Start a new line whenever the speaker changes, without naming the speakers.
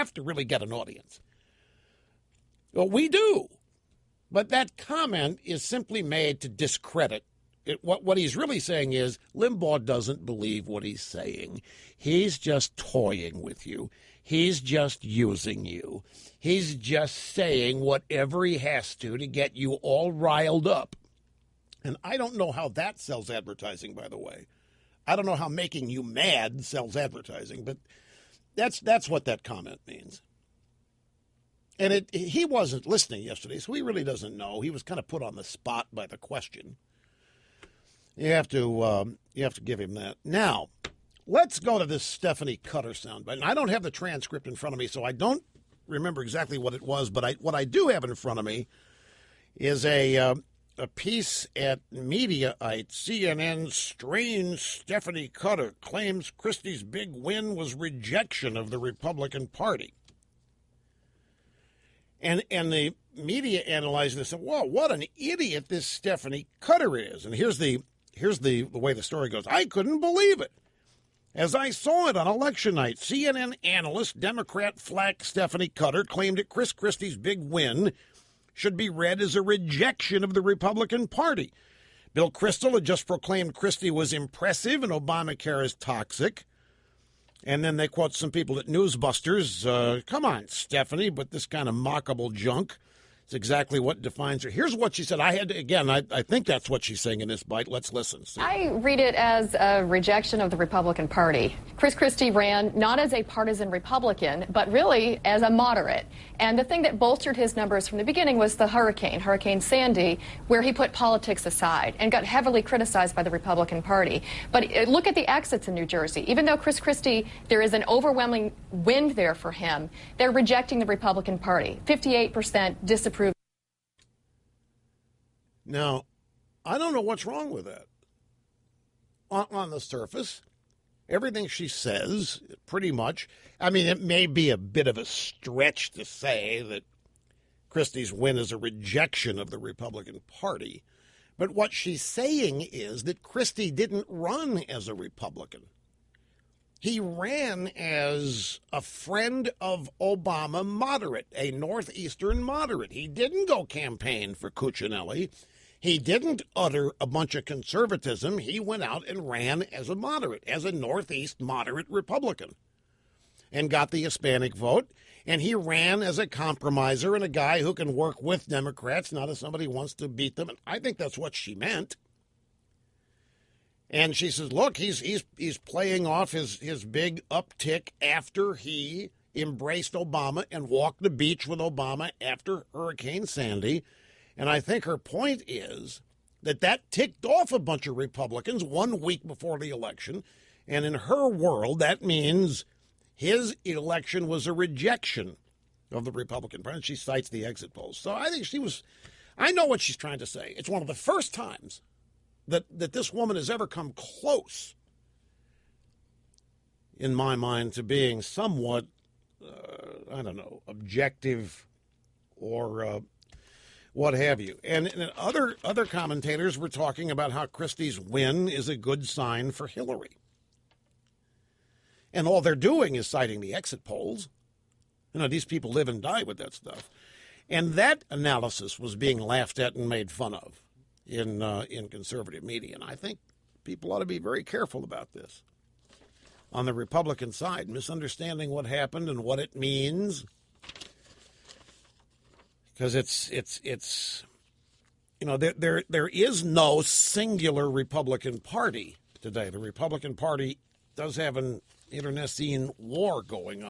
have to really get an audience. Well, we do. But that comment is simply made to discredit it. What he's really saying is Limbaugh doesn't believe what he's saying. He's just toying with you. He's just using you. He's just saying whatever he has to get you all riled up. And I don't know how that sells advertising, by the way. I don't know how making you mad sells advertising, but that's what that comment means. And he wasn't listening yesterday, so he really doesn't know. He was kind of put on the spot by the question. You have to give him that. Now, let's go to this Stephanie Cutter soundbite. And I don't have the transcript in front of me, so I don't remember exactly what it was. But what I do have in front of me is a piece at Mediaite. CNN strains Stephanie Cutter claims Christie's big win was rejection of the Republican Party. And the media analyzed this and said, "Whoa, what an idiot this Stephanie Cutter is." And here's the way the story goes. "I couldn't believe it. As I saw it on election night, CNN analyst, Democrat flack Stephanie Cutter claimed that Chris Christie's big win should be read as a rejection of the Republican Party. Bill Kristol had just proclaimed Christie was impressive and Obamacare is toxic." And then they quote some people at Newsbusters. "Come on, Stephanie, but this kind of mockable junk. It's exactly what defines her." Here's what she said. I think that's what she's saying in this bite. Let's listen. See.
I read it as a rejection of the Republican Party. Chris Christie ran not as a partisan Republican, but really as a moderate. And the thing that bolstered his numbers from the beginning was the Hurricane Sandy, where he put politics aside and got heavily criticized by the Republican Party. But look at the exits in New Jersey. Even though Chris Christie, there is an overwhelming win there for him, they're rejecting the Republican Party. 58% disapprove.
Now, I don't know what's wrong with that. On the surface, everything she says, pretty much, I mean, it may be a bit of a stretch to say that Christie's win is a rejection of the Republican Party, but what she's saying is that Christie didn't run as a Republican. He ran as a friend of Obama moderate, a Northeastern moderate. He didn't go campaign for Cuccinelli. He didn't utter a bunch of conservatism. He went out and ran as a moderate, as a Northeast moderate Republican, and got the Hispanic vote. And he ran as a compromiser and a guy who can work with Democrats, not as somebody who wants to beat them. And I think that's what she meant. And she says, look, he's playing off his big uptick after he embraced Obama and walked the beach with Obama after Hurricane Sandy. And I think her point is that ticked off a bunch of Republicans 1 week before the election. And in her world, that means his election was a rejection of the Republican Party. And she cites the exit polls. So I think I know what she's trying to say. It's one of the first times that this woman has ever come close, in my mind, to being somewhat, objective or what have you. And other commentators were talking about how Christie's win is a good sign for Hillary. And all they're doing is citing the exit polls. These people live and die with that stuff. And that analysis was being laughed at and made fun of in conservative media. And I think people ought to be very careful about this. On the Republican side, misunderstanding what happened and what it means. Because there is no singular Republican Party today. The Republican Party does have an internecine war going on.